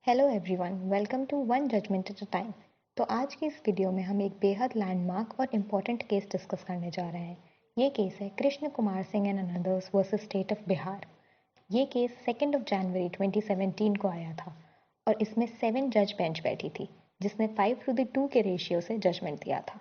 Hello everyone, welcome to one judgement at a time. तो आज की इस वीडियो में हम एक बेहद लैंडमार्क और इम्पॉर्टेंट केस डिस्कस करने जा रहे हैं। ये केस है Krishna Kumar Singh and another's versus state of Bihar. ये केस 2 जनवरी 2017 को आया था और इसमें 7 जज बेंच बैठी थी, जिसने 5:2 के रेशियो से जजमेंट दिया था।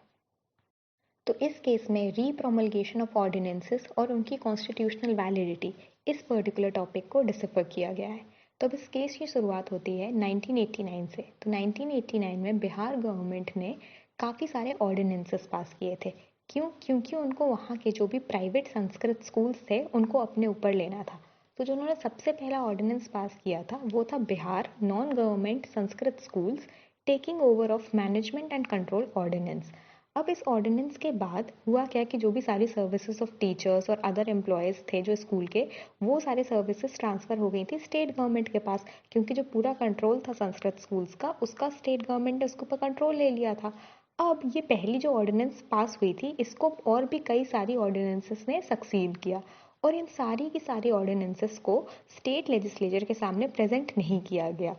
तो इस केस में रीप्रोमलगेशन ऑफ ऑर्डिनेंसेस और उनकी कॉन्स्टिट्यूशनल वैलिडिटी इस पर्टिकुलर टॉपिक को डिसफर किया गया है। तो अब इस केस की शुरुआत होती है 1989 से। तो 1989 में बिहार गवर्नमेंट ने काफ़ी सारे ऑर्डिनेंसेस पास किए थे। क्यों? क्योंकि उनको वहाँ के जो भी प्राइवेट संस्कृत स्कूल्स थे उनको अपने ऊपर लेना था। तो जो उन्होंने सबसे पहला ऑर्डिनेंस पास किया था वो था Bihar non government Sanskrit schools taking over of management and control ordinance. अब इस ऑर्डिनेंस के बाद हुआ क्या कि जो भी सारी सर्विसेज ऑफ टीचर्स और अदर एम्प्लॉयज़ थे जो स्कूल के, वो सारे सर्विसेज ट्रांसफ़र हो गई थी स्टेट गवर्नमेंट के पास, क्योंकि जो पूरा कंट्रोल था संस्कृत स्कूल्स का उसका स्टेट गवर्नमेंट ने उसके ऊपर कंट्रोल ले लिया था। अब ये पहली जो ऑर्डिनेंस पास हुई थी इसको और भी कई सारी ऑर्डिनेंसेस ने सक्सीड किया और इन सारी की सारी ऑर्डिनेंसेस को स्टेट लेजिस्लेचर के सामने प्रेजेंट नहीं किया गया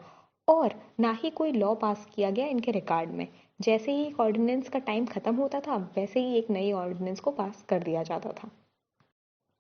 और ना ही कोई लॉ पास किया गया इनके रिकॉर्ड में। जैसे ही एक ऑर्डिनेंस का टाइम खत्म होता था वैसे ही एक नई ऑर्डिनेंस को पास कर दिया जाता था।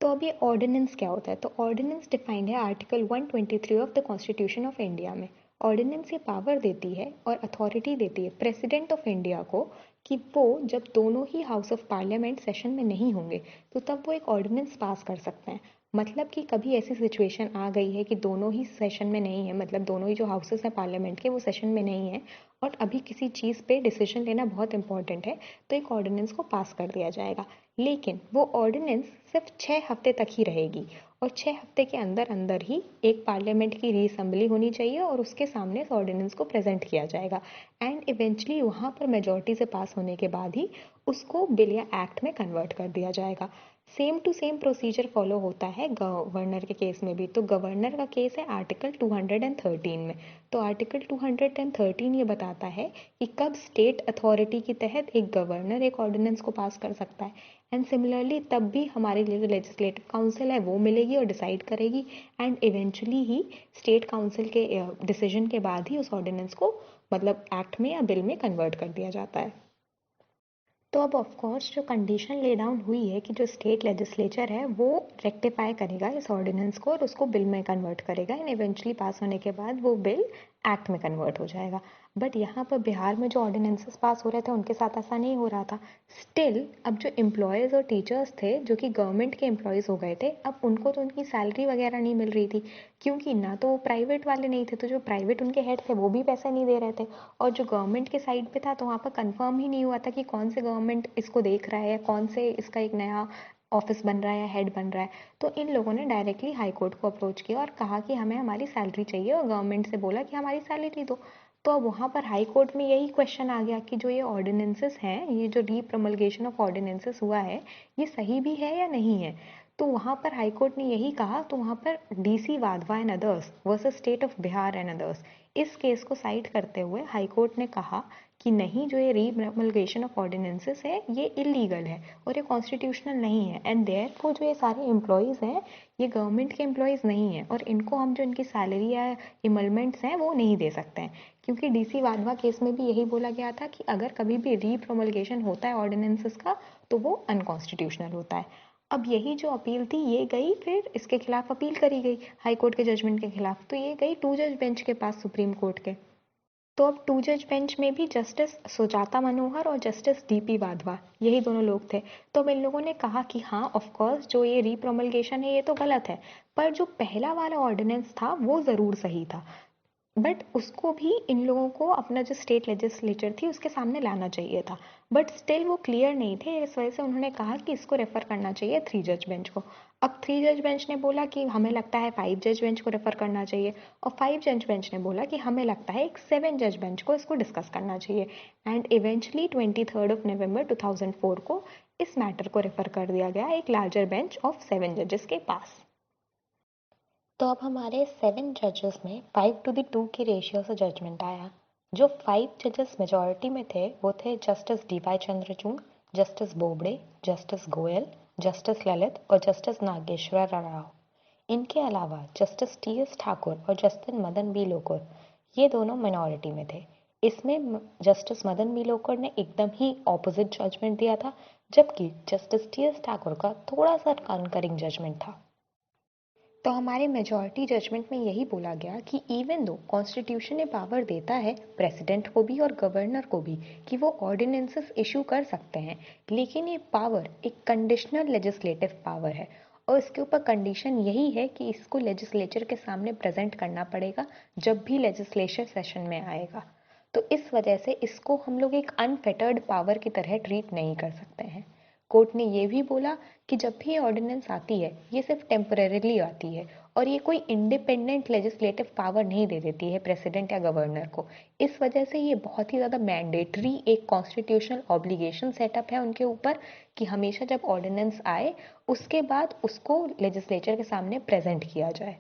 तो अब ये ऑर्डिनेंस क्या होता है? तो ऑर्डिनेंस डिफाइंड है article 123 of the constitution of India में। ऑर्डिनेंस ये पावर देती है और अथॉरिटी देती है प्रेसिडेंट ऑफ इंडिया को कि वो जब दोनों ही हाउस ऑफ पार्लियामेंट सेशन में नहीं होंगे तो तब वो एक ऑर्डिनेंस पास कर सकते हैं। मतलब कि कभी ऐसी सिचुएशन आ गई है कि दोनों ही सेशन में नहीं है, मतलब दोनों ही जो हाउसेस हैं पार्लियामेंट के वो सेशन में नहीं है और अभी किसी चीज़ पे डिसीजन लेना बहुत इंपॉर्टेंट है, तो एक ऑर्डिनेंस को पास कर दिया जाएगा। लेकिन वो ऑर्डिनेंस सिर्फ 6 हफ्ते तक ही रहेगी और 6 हफ्ते के अंदर अंदर ही एक पार्लियामेंट की रीअसेंबली होनी चाहिए और उसके सामने इस ऑर्डिनेंस को प्रेजेंट किया जाएगा एंड इवेंचुअली वहाँ पर मेजोरिटी से पास होने के बाद ही उसको बिल या एक्ट में कन्वर्ट कर दिया जाएगा। Same to same procedure follow होता है गवर्नर के केस में भी। तो गवर्नर का केस है आर्टिकल 213 में। तो आर्टिकल 213 ये बताता है कि कब स्टेट अथॉरिटी के तहत एक गवर्नर एक ऑर्डिनेंस को पास कर सकता है एंड सिमिलरली तब भी हमारे लिए जो लेजिस्लेटिव काउंसिल है वो मिलेगी और डिसाइड करेगी and eventually he state council के डिसीजन के बाद ही उस ऑर्डिनेंस को मतलब एक्ट में या बिल में कन्वर्ट कर दिया जाता है। तो अब ऑफ कोर्स जो कंडीशन ले डाउन हुई है कि जो स्टेट लेजिस्लेचर है वो रेक्टिफाई करेगा इस ऑर्डिनेंस को और उसको बिल में कन्वर्ट करेगा एंड इवेंचुअली पास होने के बाद वो बिल एक्ट में कन्वर्ट हो जाएगा। बट यहाँ पर बिहार में जो ऑर्डिनेंसेस पास हो रहे थे उनके साथ ऐसा नहीं हो रहा था। स्टिल अब जो एम्प्लॉयज़ और टीचर्स थे जो कि गवर्नमेंट के एम्प्लॉयज़ हो गए थे, अब उनको तो उनकी सैलरी वगैरह नहीं मिल रही थी क्योंकि ना तो वो प्राइवेट वाले नहीं थे, तो जो प्राइवेट उनके हेड थे वो भी पैसे नहीं दे रहे थे और जो गवर्नमेंट के साइड पे था तो वहाँ पर कंफर्म ही नहीं हुआ था कि कौन से गवर्नमेंट इसको देख रहा है या कौन से इसका एक नया ऑफिस बन रहा है या हेड बन रहा है। तो इन लोगों ने डायरेक्टली हाई कोर्ट को अप्रोच किया और कहा कि हमें हमारी सैलरी चाहिए और गवर्नमेंट से बोला कि हमारी सैलरी दो। तो अब वहाँ पर हाई कोर्ट में यही क्वेश्चन आ गया कि जो ये ऑर्डिनेंसेस हैं, ये जो रीप्रमलगेशन ऑफ ऑर्डिनेंसेस हुआ है, ये सही भी है या नहीं है। तो वहाँ पर हाई कोर्ट ने यही कहा, तो वहाँ पर DC Wadhwa and others versus state of Bihar and others इस केस को साइड करते हुए हाई कोर्ट ने कहा कि नहीं, जो ये रीप्रमलगेशन ऑफ ऑर्डिनेंसेस है ये इलीगल है और ये कॉन्स्टिट्यूशनल नहीं है एंड देयरफॉर जो ये सारे एम्प्लॉयज़ हैं ये गवर्नमेंट के एम्प्लॉयज़ नहीं हैं और इनको हम जो इनकी सैलरी या इमलमेंट्स हैं वो नहीं दे सकते हैं। क्योंकि डीसी वाधवा केस में भी यही बोला गया था कि अगर कभी भी रीप्रोमलगेशन होता है ऑर्डिनेंसेस का तो वो अनकॉन्स्टिट्यूशनल होता है। अब यही जो अपील थी ये गई, फिर इसके खिलाफ अपील करी गई हाई कोर्ट के जजमेंट के खिलाफ, तो ये गई 2 जज बेंच के पास, सुप्रीम कोर्ट के। तो अब 2 जज बेंच में भी जस्टिस सुजाता मनोहर और जस्टिस डीपी वाधवा यही दोनों लोग थे। तो अब इन लोगों ने कहा कि हाँ ऑफ कोर्स जो ये रीप्रोमलगेशन है ये तो गलत है, पर जो पहला वाला ऑर्डिनेंस था वो ज़रूर सही था। बट उसको भी इन लोगों को अपना जो स्टेट लेजिस्लेचर थी उसके सामने लाना चाहिए था। बट स्टिल वो क्लियर नहीं थे, इस वजह से उन्होंने कहा कि इसको रेफर करना चाहिए 3 जज बेंच को। अब 3 जज बेंच ने बोला कि हमें लगता है 5 जज बेंच को रेफर करना चाहिए और 5 जज बेंच ने बोला कि हमें लगता है एक 7 जज बेंच को इसको डिस्कस करना चाहिए एंड इवेंचुअली 23 नवंबर 2004 को इस मैटर को रेफर कर दिया गया एक लार्जर बेंच ऑफ 7 जजेस के पास। तो अब हमारे 7 जजेस में 5:2 की रेशियो से जजमेंट आया। जो 5 जजेस मेजॉरिटी में थे वो थे justice D Y Chandrachud, justice Bobde, justice Goyal, justice Lalit और जस्टिस नागेश्वर राव। इनके अलावा जस्टिस टी एस ठाकुर और जस्टिस मदन बी लोकुर ये दोनों मिनॉरिटी में थे। इसमें जस्टिस मदन बी लोकुर ने एकदम ही ऑपोजिट जजमेंट दिया था, जबकि जस्टिस टी.एस. ठाकुर का थोड़ा सा कॉन्करिंग जजमेंट था। तो हमारे मेजॉरिटी जजमेंट में यही बोला गया कि इवन दो कॉन्स्टिट्यूशन ने पावर देता है प्रेसिडेंट को भी और गवर्नर को भी कि वो ऑर्डिनेंसेस इशू कर सकते हैं, लेकिन ये पावर एक कंडीशनल लेजिस्लेटिव पावर है और इसके ऊपर कंडीशन यही है कि इसको लेजिस्लेचर के सामने प्रेजेंट करना पड़ेगा जब भी लेजिस्लेचर सेशन में आएगा। तो इस वजह से इसको हम लोग एक अनफेटर्ड पावर की तरह ट्रीट नहीं कर सकते हैं। कोर्ट ने ये भी बोला कि जब भी ये ऑर्डिनेंस आती है ये सिर्फ टेम्परेरीली आती है और ये कोई इंडिपेंडेंट लेजिस्लेटिव पावर नहीं दे देती है प्रेसिडेंट या गवर्नर को। इस वजह से ये बहुत ही ज़्यादा मैंडेटरी एक कॉन्स्टिट्यूशनल ऑब्लिगेशन सेटअप है उनके ऊपर कि हमेशा जब ऑर्डिनेंस आए उसके बाद उसको लेजिस्लेचर के सामने प्रेजेंट किया जाए।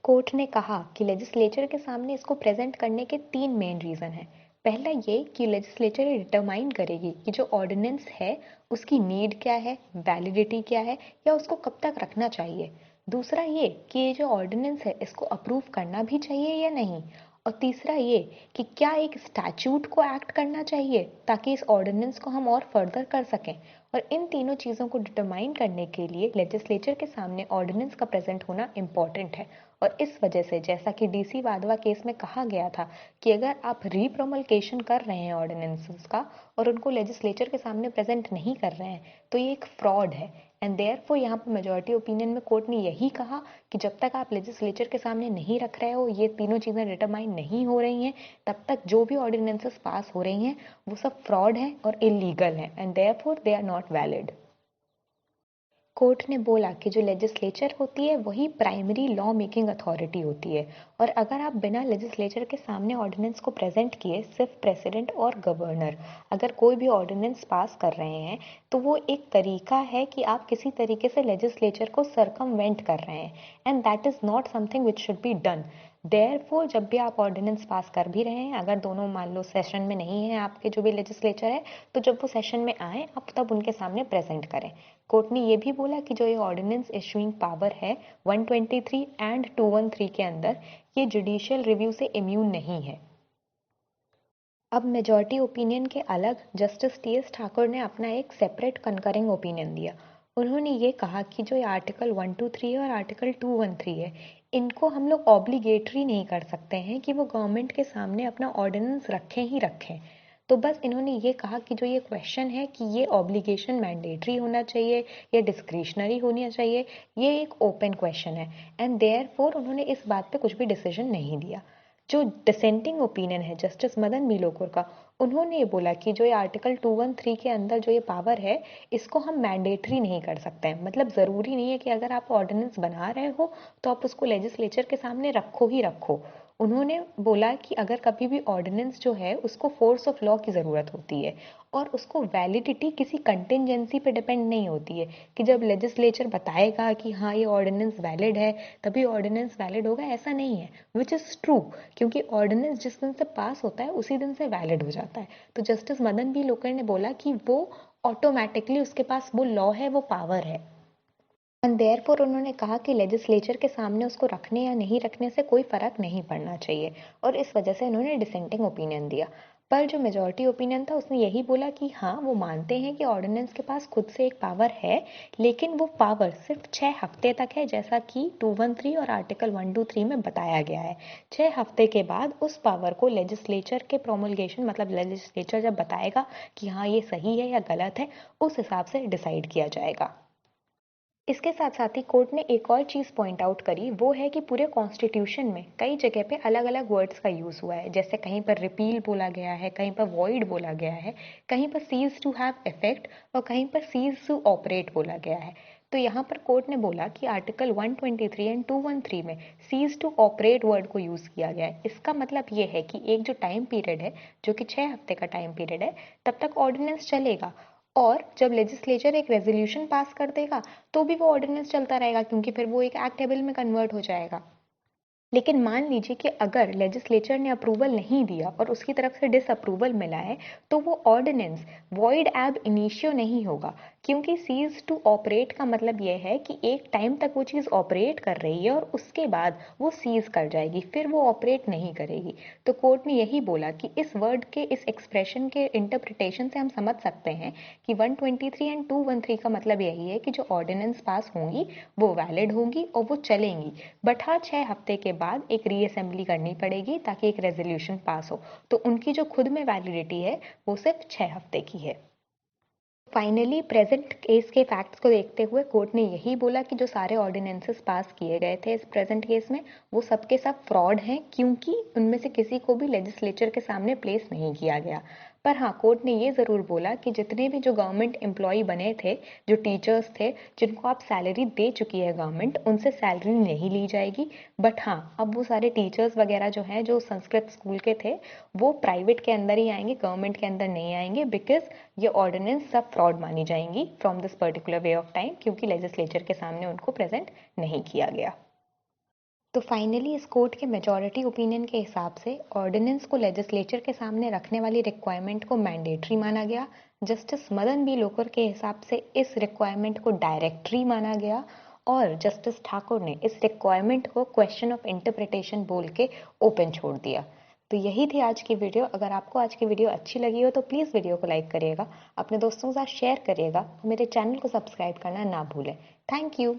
कोर्ट ने कहा कि लेजिस्लेचर के सामने इसको प्रेजेंट करने के 3 मेन रीज़न हैं। पहला ये कि लेजिस्लेचर ये डिटरमाइन करेगी कि जो ऑर्डिनेंस है उसकी नीड क्या है, वैलिडिटी क्या है या उसको कब तक रखना चाहिए। दूसरा ये कि ये जो ऑर्डिनेंस है इसको अप्रूव करना भी चाहिए या नहीं। और तीसरा ये कि क्या एक स्टैच्यूट को एक्ट करना चाहिए ताकि इस ऑर्डिनेंस को हम और फर्दर कर सकें। और इन तीनों चीज़ों को डिटरमाइन करने के लिए लेजिस्लेचर के सामने ऑर्डिनेंस का प्रेजेंट होना इम्पॉर्टेंट है। और इस वजह से जैसा कि डीसी वाधवा केस में कहा गया था कि अगर आप रीप्रोमल्गेशन कर रहे हैं ऑर्डिनेंसेस का और उनको लेजिस्लेचर के सामने प्रेजेंट नहीं कर रहे हैं तो ये एक फ्रॉड है। एंड देयरफॉर यहाँ पर मेजॉरिटी ओपिनियन में कोर्ट ने यही कहा कि जब तक आप लेजिस्लेचर के सामने नहीं रख रहे हो, ये तीनों चीज़ें डिटरमाइन नहीं हो रही हैं, तब तक जो भी ऑर्डिनेंसेस पास हो रही हैं वो सब फ्रॉड हैं और इलीगल हैं and therefore they are not valid. Court ने बोला कि जो लेजिस्लेचर होती है वही प्राइमरी लॉ मेकिंग अथॉरिटी होती है और अगर आप बिना लेजिस्लेचर के सामने ऑर्डिनेंस को प्रेजेंट किए सिर्फ प्रेसिडेंट और गवर्नर अगर कोई भी ऑर्डिनेंस पास कर रहे हैं तो वो एक तरीका है कि आप किसी तरीके से लेजिस्लेचर को सरकमवेंट कर रहे हैं and that is not something which should be done. Therefore जब भी आप ऑर्डिनेंस पास कर भी रहे हैं अगर दोनों मान लो सेशन में नहीं है आपके जो भी लेजिस्लेचर है तो जब वो सेशन में आए आप तब उनके सामने प्रेजेंट करें। कोर्ट ने ये भी बोला कि जो ये ऑर्डिनेंस इशूइंग पावर है 123 एंड 213 के अंदर ये जुडिशियल रिव्यू से इम्यून नहीं है। अब मेजॉरिटी ओपिनियन के अलग जस्टिस टी.एस. ठाकुर ने अपना एक सेपरेट कंकरिंग ओपिनियन दिया। उन्होंने ये कहा कि जो ये आर्टिकल 123 और आर्टिकल 213 है इनको हम लोग ऑब्लिगेटरी नहीं कर सकते हैं कि वो गवर्नमेंट के सामने अपना ऑर्डिनेंस रखें ही रखें। तो बस इन्होंने ये कहा कि जो ये क्वेश्चन है कि ये ऑब्लिगेशन मैंडेटरी होना चाहिए या डिस्क्रिशनरी होनी चाहिए, ये एक ओपन क्वेश्चन है एंड देयरफॉर उन्होंने इस बात पे कुछ भी डिसीजन नहीं दिया। जो डिसेंटिंग ओपिनियन है जस्टिस मदन बी लोकुर का, उन्होंने ये बोला कि जो ये आर्टिकल 213 के अंदर जो ये पावर है इसको हम मैंडेटरी नहीं कर सकते हैं। मतलब ज़रूरी नहीं है कि अगर आप ऑर्डिनेंस बना रहे हो तो आप उसको लेजिस्लेचर के सामने रखो ही रखो। उन्होंने बोला कि अगर कभी भी ऑर्डिनेंस जो है उसको फोर्स ऑफ लॉ की ज़रूरत होती है और उसको वैलिडिटी किसी कंटिजेंसी पे डिपेंड नहीं होती है कि जब लेजिस्लेचर बताएगा कि हाँ ये ऑर्डिनेंस वैलिड है तभी ऑर्डिनेंस वैलिड होगा, ऐसा नहीं है विच इज़ ट्रू। क्योंकि ऑर्डिनेंस जिस दिन से पास होता है उसी दिन से वैलिड हो जाता है। तो जस्टिस मदन बी लोकुर ने बोला कि वो ऑटोमेटिकली उसके पास वो लॉ है, वो पावर है एंड देयरफॉर उन्होंने कहा कि लेजिस्लेचर के सामने उसको रखने या नहीं रखने से कोई फ़र्क नहीं पड़ना चाहिए और इस वजह से इन्होंने डिसेंटिंग ओपिनियन दिया। पर जो मेजॉरिटी ओपिनियन था उसने यही बोला कि हाँ वो मानते हैं कि ऑर्डिनेंस के पास खुद से एक पावर है लेकिन वो पावर सिर्फ 6 हफ्ते तक है जैसा कि 213 और आर्टिकल 123 में बताया गया है। 6 हफ्ते के बाद उस पावर को लेजिस्लेचर के प्रोमलगेशन मतलब लेजिस्लेचर जब बताएगा कि हाँ ये सही है या गलत है उस हिसाब से डिसाइड किया जाएगा। इसके साथ साथ ही कोर्ट ने एक और चीज़ पॉइंट आउट करी, वो है कि पूरे कॉन्स्टिट्यूशन में कई जगह पे अलग अलग वर्ड्स का यूज़ हुआ है। जैसे कहीं पर रिपील बोला गया है, कहीं पर वॉइड बोला गया है, कहीं पर सीज टू हैव इफेक्ट और कहीं पर सीज टू ऑपरेट बोला गया है। तो यहाँ पर कोर्ट ने बोला कि आर्टिकल 123 एंड 213 में सीज टू ऑपरेट वर्ड को यूज़ किया गया है। इसका मतलब ये है कि एक जो टाइम पीरियड है जो कि 6 हफ्ते का टाइम पीरियड है तब तक ऑर्डिनेंस चलेगा और जब लेजिस्लेचर एक रेजोल्यूशन पास कर देगा तो भी वो ऑर्डिनेंस चलता रहेगा क्योंकि फिर वो एक एक्टेबल में कन्वर्ट हो जाएगा। लेकिन मान लीजिए कि अगर लेजिस्लेचर ने अप्रूवल नहीं दिया और उसकी तरफ से डिसअप्रूवल मिला है तो वो ऑर्डिनेंस वॉइड एब इनिशियो नहीं होगा क्योंकि सीज टू ऑपरेट का मतलब यह है कि एक टाइम तक वो चीज़ ऑपरेट कर रही है और उसके बाद वो सीज कर जाएगी, फिर वो ऑपरेट नहीं करेगी। तो कोर्ट ने यही बोला कि इस वर्ड के, इस एक्सप्रेशन के इंटरप्रिटेशन से हम समझ सकते हैं कि 123 एंड 213 का मतलब यही है कि जो ऑर्डिनेंस पास होंगी वो वैलिड होंगी और वो चलेंगी, बट हाँ 6 हफ्ते के बाद एक रीअसेंबली करनी पड़ेगी ताकि एक रेजोल्यूशन पास हो। तो उनकी जो खुद में वैलिडिटी है वो सिर्फ 6 हफ्ते की है। फाइनली प्रेजेंट केस के फैक्ट्स को देखते हुए कोर्ट ने यही बोला कि जो सारे ऑर्डिनेंसेस पास किए गए थे इस प्रेजेंट केस में वो सब के सब फ्रॉड हैं, क्योंकि उनमें से किसी को भी लेजिस्लेचर के सामने प्लेस नहीं किया गया। पर हाँ, कोर्ट ने ये ज़रूर बोला कि जितने भी जो गवर्नमेंट एम्प्लॉय बने थे, जो टीचर्स थे, जिनको आप सैलरी दे चुकी है गवर्नमेंट, उनसे सैलरी नहीं ली जाएगी। बट हाँ, अब वो सारे टीचर्स वगैरह जो हैं, जो संस्कृत स्कूल के थे, वो प्राइवेट के अंदर ही आएंगे, गवर्नमेंट के अंदर नहीं आएंगे, बिकॉज ये ऑर्डिनेंस सब फ्रॉड मानी जाएंगी from this particular way of time, क्योंकि लेजिस्लेचर के सामने उनको प्रेजेंट नहीं किया गया। तो फाइनली इस कोर्ट के मेजॉरिटी ओपिनियन के हिसाब से ऑर्डिनेंस को लेजिस्लेचर के सामने रखने वाली रिक्वायरमेंट को मैंडेटरी माना गया। जस्टिस मदन बी लोकुर के हिसाब से इस रिक्वायरमेंट को डायरेक्टरी माना गया और जस्टिस ठाकुर ने इस रिक्वायरमेंट को क्वेश्चन ऑफ इंटरप्रिटेशन बोल के ओपन छोड़ दिया। तो यही थी आज की वीडियो। अगर आपको आज की वीडियो अच्छी लगी हो तो प्लीज़ वीडियो को लाइक करिएगा, अपने दोस्तों के साथ शेयर करिएगा, मेरे चैनल को सब्सक्राइब करना ना भूलें। Thank you.